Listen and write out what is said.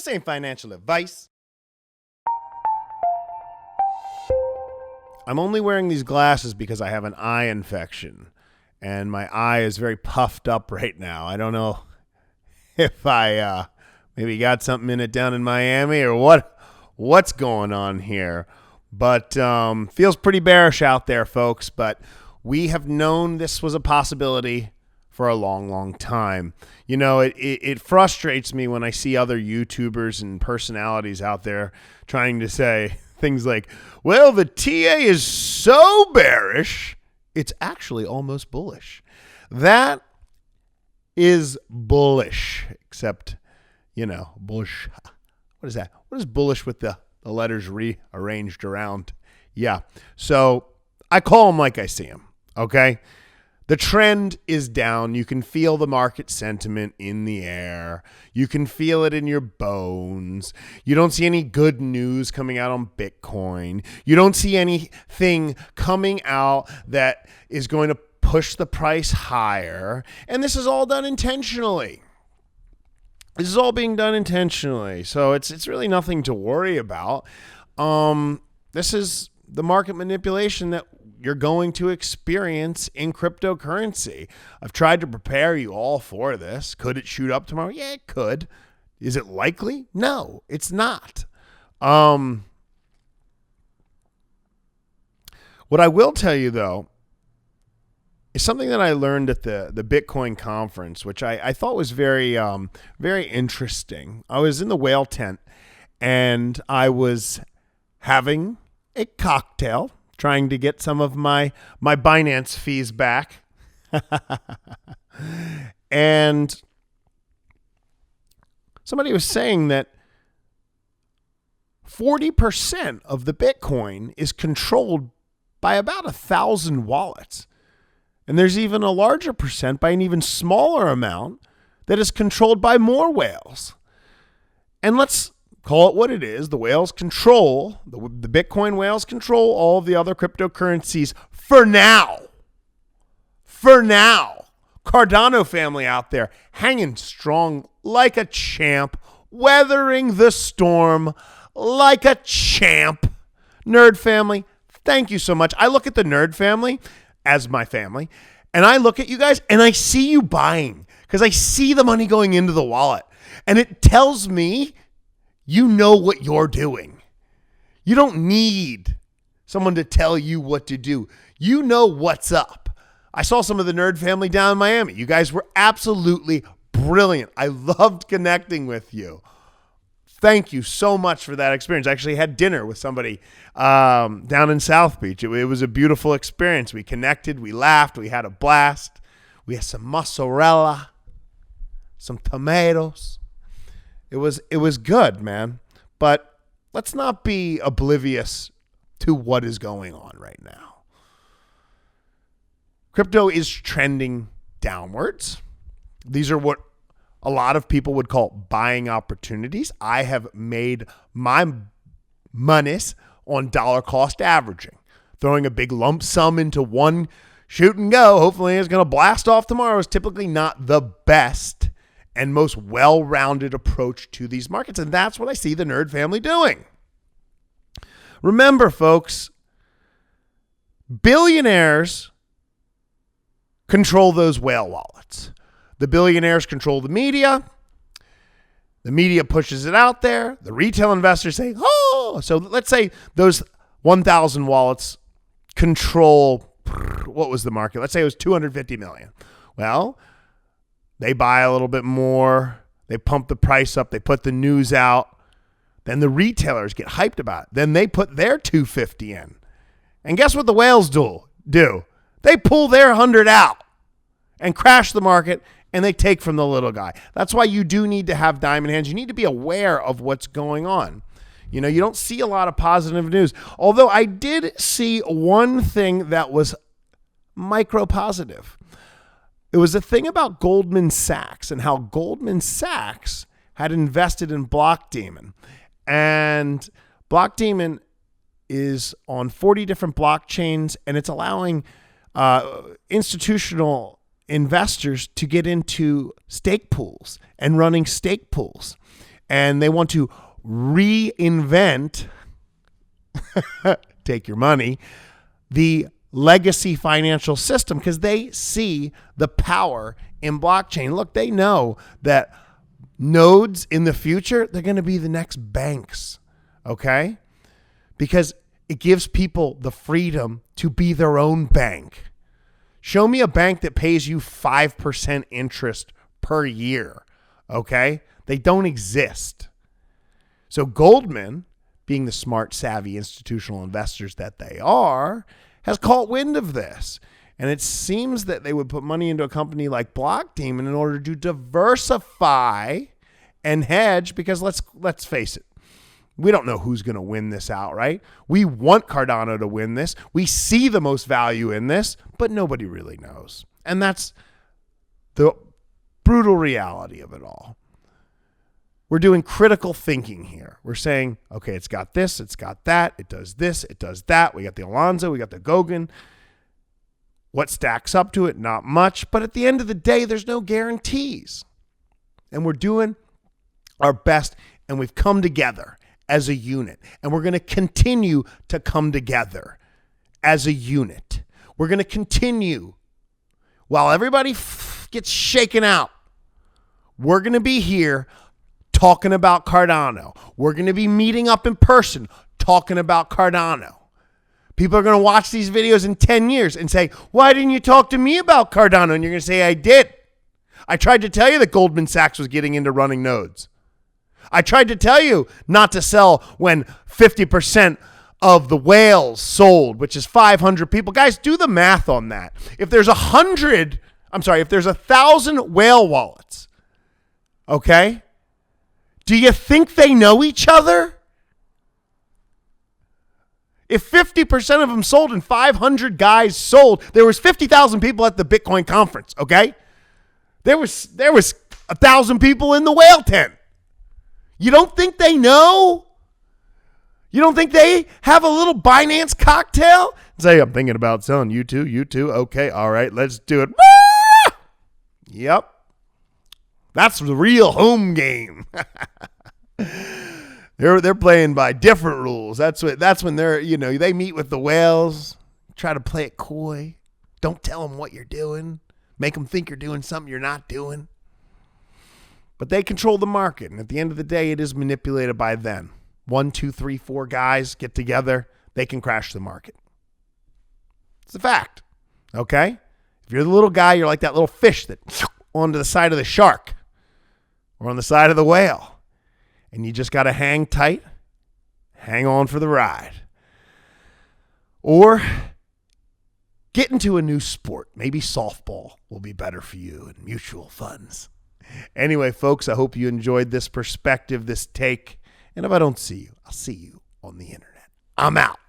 This ain't financial advice. I'm only wearing these glasses because I have an eye infection, and my eye is very puffed up right now. I don't know if I maybe got something in it down in Miami or what's going on here, but feels pretty bearish out there, folks. But we have known this was a possibility for a long, long time. You know, it frustrates me when I see other YouTubers and personalities out there trying to say things like, well, the TA is so bearish, it's actually almost bullish. That is bullish, except, you know, bullish. What is that? What is bullish with the letters rearranged around? Yeah. So I call them like I see them, okay? The trend is down. You can feel the market sentiment in the air. You can feel it in your bones. You don't see any good news coming out on Bitcoin. You don't see anything coming out that is going to push the price higher. And this is all done intentionally. This is all being done intentionally. So it's really nothing to worry about. This is the market manipulation that you're going to experience in cryptocurrency. I've tried to prepare you all for this. Could it shoot up tomorrow? Yeah, it could. Is it likely? No, it's not. What I will tell you, though, is something that I learned at the Bitcoin conference, which I thought was very, very interesting. I was in the whale tent, and I was having a cocktail, trying to get some of my Binance fees back. And somebody was saying that 40% of the Bitcoin is controlled by about 1,000 wallets. And there's even a larger percent by an even smaller amount that is controlled by more whales. And let's call it what it is. The whales control, the Bitcoin whales control all of the other cryptocurrencies for now. For now. Cardano family out there hanging strong like a champ, weathering the storm like a champ. Nerd family, thank you so much. I look at the nerd family as my family, and I look at you guys and I see you buying because I see the money going into the wallet. And it tells me you know what you're doing. You don't need someone to tell you what to do. You know what's up. I saw some of the nerd family down in Miami. You guys were absolutely brilliant. I loved connecting with you. Thank you so much for that experience. I actually had dinner with somebody down in South Beach. It was a beautiful experience. We connected, we laughed, we had a blast. We had some mozzarella, some tomatoes. It was good, man. But let's not be oblivious to what is going on right now. Crypto is trending downwards. These are what a lot of people would call buying opportunities. I have made my monies on dollar cost averaging, throwing a big lump sum into one shoot and go. Hopefully it's going to blast off tomorrow is typically not the best and most well-rounded approach to these markets. And that's what I see the nerd family doing. Remember, folks, billionaires control those whale wallets. The billionaires control the media. The media pushes it out there. The retail investors say, oh, so let's say those 1,000 wallets control, what was the market? Let's say it was 250 million. Well, they buy a little bit more. They pump the price up. They put the news out. Then the retailers get hyped about it. Then they put their 250 in. And guess what the whales do? They pull their 100 out and crash the market, and they take from the little guy. That's why you do need to have diamond hands. You need to be aware of what's going on. You know, you don't see a lot of positive news. Although I did see one thing that was micro positive. It was a thing about Goldman Sachs and how Goldman Sachs had invested in BlockDemon. And BlockDemon is on 40 different blockchains, and it's allowing institutional investors to get into stake pools and running stake pools. and they want to reinvent, take your money, the legacy financial system because they see the power in blockchain. Look, they know that nodes in the future, they're going to be the next banks, okay? Because it gives people the freedom to be their own bank. Show me a bank that pays you 5% interest per year, okay? They don't exist. So Goldman, being the smart, savvy institutional investors that they are, has caught wind of this. And it seems that they would put money into a company like Blockdaemon in order to diversify and hedge, because let's face it, we don't know who's going to win this outright. We want Cardano to win this. We see the most value in this, but nobody really knows. And that's the brutal reality of it all. We're doing critical thinking here. We're saying, okay, it's got this, it's got that, it does this, it does that. We got the Alonzo, we got the Gauguin. What stacks up to it? Not much. But at the end of the day, there's no guarantees. And we're doing our best, and we've come together as a unit. And we're going to continue to come together as a unit. We're going to continue while everybody gets shaken out. We're going to be here talking about Cardano. We're going to be meeting up in person talking about Cardano. People are going to watch these videos in 10 years and say, why didn't you talk to me about Cardano? And you're going to say, I did. I tried to tell you that Goldman Sachs was getting into running nodes. I tried to tell you not to sell when 50% of the whales sold, which is 500 people. Guys, do the math on that. If there's 1,000 whale wallets, okay? Do you think they know each other? If 50% of them sold and 500 guys sold, there was 50,000 people at the Bitcoin conference, okay? There was 1,000 people in the whale tent. You don't think they know? You don't think they have a little Binance cocktail? Say, I'm thinking about selling you too. Okay, all right, let's do it. Yep. That's the real home game. They're playing by different rules. That's when they're, they meet with the whales, try to play it coy. Don't tell them what you're doing. Make them think you're doing something you're not doing. But they control the market, and at the end of the day, it is manipulated by them. 1, 2, 3, 4 guys get together, they can crash the market. It's a fact, okay? If you're the little guy, you're like that little fish that onto the side of the shark or on the side of the whale, and you just got to hang tight, hang on for the ride. Or get into a new sport. Maybe softball will be better for you, and mutual funds. Anyway, folks, I hope you enjoyed this perspective, this take. And if I don't see you, I'll see you on the internet. I'm out.